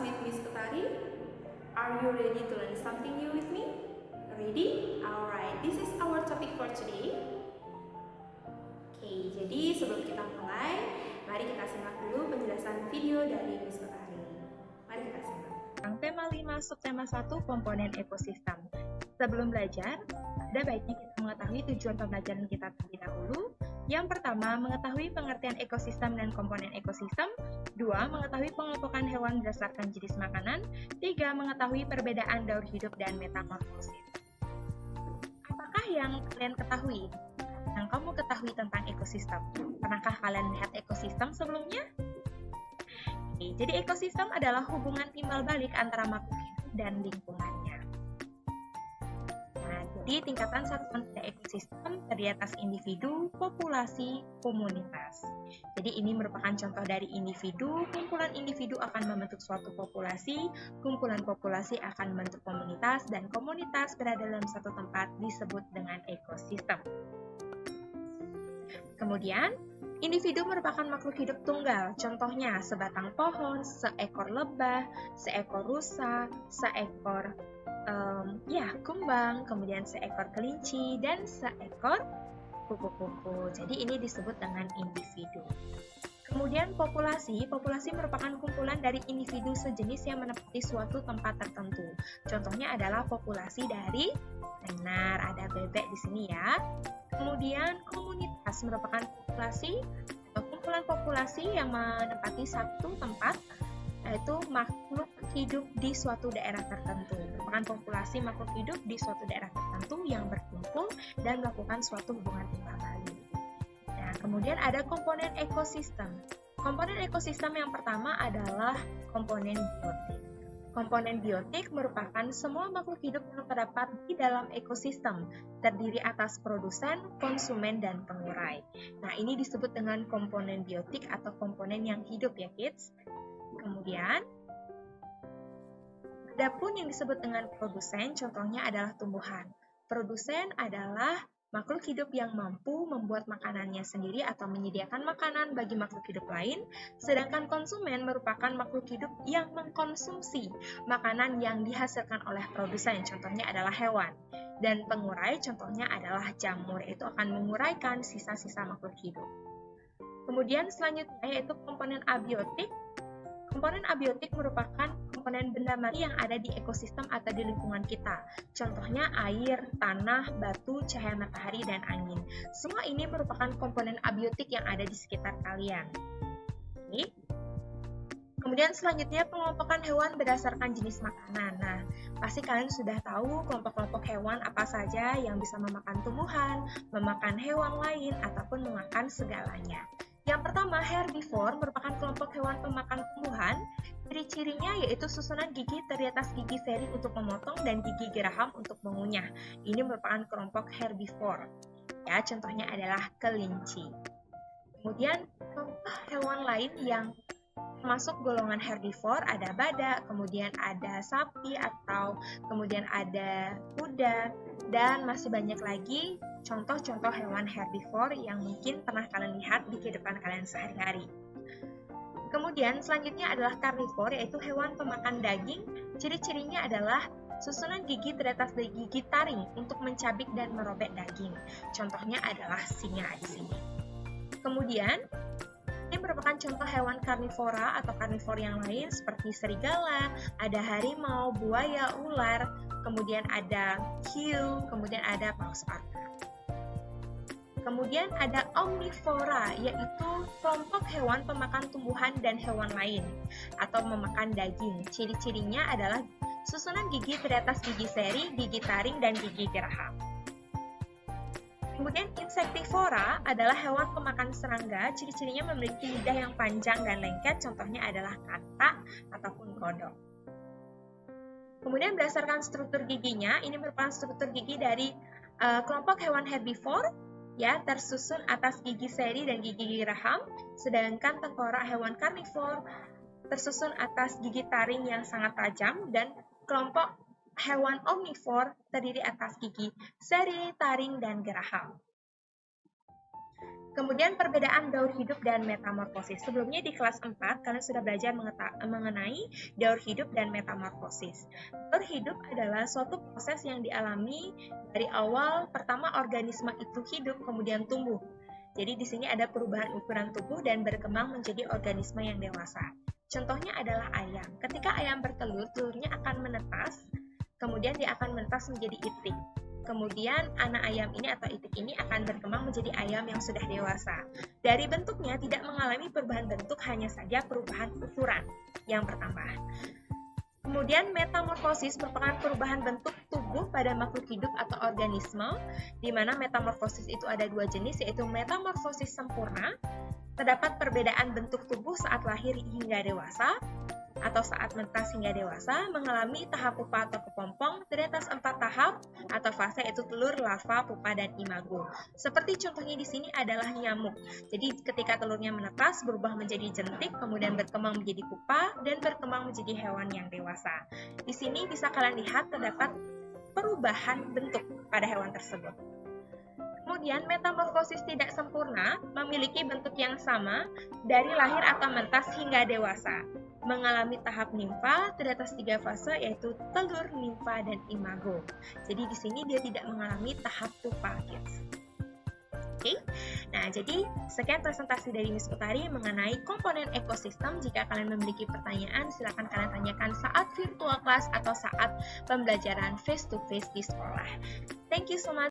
with Miss Utari. Are you ready to learn something new with me? Ready? Alright, this is our topic for today. Oke, jadi sebelum kita mulai, mari kita simak dulu penjelasan video dari Miss Utari. Mari kita simak. Tema 5 subtema 1 komponen ekosistem. Sebelum belajar, ada baiknya kita mengetahui tujuan pembelajaran kita terlebih dahulu. Yang pertama, mengetahui pengertian ekosistem dan komponen ekosistem. 2. Mengetahui pengelompokan hewan berdasarkan jenis makanan. 3. Mengetahui perbedaan daur hidup dan metamorfosis. Apakah yang kalian ketahui? Yang kamu ketahui tentang ekosistem? Pernahkah kalian lihat ekosistem sebelumnya? Oke, jadi ekosistem adalah hubungan timbal balik antara makhluk hidup dan lingkungannya. Nah, jadi tingkatan satuan pada ekosistem terdiri atas individu, populasi, komunitas. Jadi ini merupakan contoh dari individu. Kumpulan individu akan membentuk suatu populasi, kumpulan populasi akan membentuk komunitas, dan komunitas berada dalam satu tempat disebut dengan ekosistem. Kemudian, individu merupakan makhluk hidup tunggal, contohnya sebatang pohon, seekor lebah, seekor rusa, seekor kumbang, kemudian seekor kelinci, dan seekor kupu-kupu. Jadi ini disebut dengan individu. Kemudian populasi merupakan kumpulan dari individu sejenis yang menempati suatu tempat tertentu. Contohnya adalah populasi dari benar, ada bebek di sini ya. Kemudian komunitas merupakan populasi atau kumpulan populasi yang menempati satu tempat, yaitu makhluk hidup di suatu daerah tertentu. Merupakan populasi makhluk hidup di suatu daerah tertentu yang berkumpul dan melakukan suatu hubungan timbal balik. Nah, kemudian ada komponen ekosistem. Komponen ekosistem yang pertama adalah komponen biotik. Komponen biotik merupakan semua makhluk hidup yang terdapat di dalam ekosistem, terdiri atas produsen, konsumen, dan pengurai. Nah, ini disebut dengan komponen biotik atau komponen yang hidup ya, kids. Kemudian, ada pun yang disebut dengan produsen, contohnya adalah tumbuhan. Produsen adalah makhluk hidup yang mampu membuat makanannya sendiri atau menyediakan makanan bagi makhluk hidup lain, sedangkan konsumen merupakan makhluk hidup yang mengkonsumsi makanan yang dihasilkan oleh produsen, contohnya adalah hewan. Dan pengurai contohnya adalah jamur, itu akan menguraikan sisa-sisa makhluk hidup. Kemudian selanjutnya yaitu komponen abiotik. Komponen abiotik merupakan komponen benda mati yang ada di ekosistem atau di lingkungan kita. Contohnya air, tanah, batu, cahaya matahari, dan angin. Semua ini merupakan komponen abiotik yang ada di sekitar kalian. Oke. Kemudian selanjutnya pengelompokan hewan berdasarkan jenis makanan. Nah, pasti kalian sudah tahu kelompok-kelompok hewan apa saja yang bisa memakan tumbuhan, memakan hewan lain, ataupun memakan segalanya. Yang pertama, herbivore merupakan kelompok hewan pemakan tumbuhan. Ciri-cirinya yaitu susunan gigi terdiri atas gigi seri untuk memotong dan gigi geraham untuk mengunyah. Ini merupakan kelompok herbivore. Ya, contohnya adalah kelinci. Kemudian, contoh hewan lain yang termasuk golongan herbivore ada badak, kemudian ada sapi atau kemudian ada kuda, dan masih banyak lagi contoh-contoh hewan herbivore yang mungkin pernah kalian lihat di kehidupan kalian sehari-hari. Kemudian selanjutnya adalah karnivore, yaitu hewan pemakan daging. Ciri-cirinya adalah susunan gigi terdiri atas gigi taring untuk mencabik dan merobek daging. Contohnya adalah singa di sini. Kemudian ini merupakan contoh hewan karnivora atau karnivor yang lain seperti serigala, ada harimau, buaya, ular, kemudian ada hiu, kemudian ada paus baka. Kemudian ada omnivora, yaitu kelompok hewan pemakan tumbuhan dan hewan lain atau memakan daging. Ciri-cirinya adalah susunan gigi terdiri atas gigi seri, gigi taring, dan gigi geraham. Kemudian insektivora adalah hewan pemakan serangga, ciri-cirinya memiliki lidah yang panjang dan lengket, contohnya adalah katak ataupun kodok. Kemudian berdasarkan struktur giginya, ini merupakan struktur gigi dari kelompok hewan herbivore, ya, tersusun atas gigi seri dan gigi geraham, sedangkan tengkorak hewan karnivor tersusun atas gigi taring yang sangat tajam, dan kelompok hewan omnivore terdiri atas gigi seri, taring, dan geraham. Kemudian perbedaan daur hidup dan metamorfosis. Sebelumnya di kelas 4 kalian sudah belajar mengenai daur hidup dan metamorfosis. Daur hidup adalah suatu proses yang dialami dari awal pertama organisme itu hidup kemudian tumbuh. Jadi di sini ada perubahan ukuran tubuh dan berkembang menjadi organisme yang dewasa. Contohnya adalah ayam. Ketika ayam bertelur, telurnya akan menetas, kemudian dia akan menetas menjadi itik. Kemudian anak ayam ini atau itik ini akan berkembang menjadi ayam yang sudah dewasa. Dari bentuknya tidak mengalami perubahan bentuk, hanya saja perubahan ukuran yang bertambah. Kemudian metamorfosis merupakan perubahan bentuk tubuh pada makhluk hidup atau organisme, di mana metamorfosis itu ada dua jenis, yaitu metamorfosis sempurna. Terdapat perbedaan bentuk tubuh saat lahir hingga dewasa, atau saat menetas hingga dewasa, mengalami tahap pupa atau kepompong dari atas 4 tahap atau fase, yaitu telur, larva, pupa, dan imago. Seperti contohnya di sini adalah nyamuk. Jadi ketika telurnya menetas berubah menjadi jentik, kemudian berkembang menjadi pupa dan berkembang menjadi hewan yang dewasa. Di sini bisa kalian lihat terdapat perubahan bentuk pada hewan tersebut. Kemudian metamorfosis tidak sempurna memiliki bentuk yang sama dari lahir atau menetas hingga dewasa. Mengalami tahap nimfa terdapat 3 fase, yaitu telur, nimfa, dan imago. Jadi di sini dia tidak mengalami tahap pupa, kids. Oke. Nah, jadi sekian presentasi dari Miss Utari mengenai komponen ekosistem. Jika kalian memiliki pertanyaan, silakan kalian tanyakan saat virtual class atau saat pembelajaran face to face di sekolah. Thank you so much.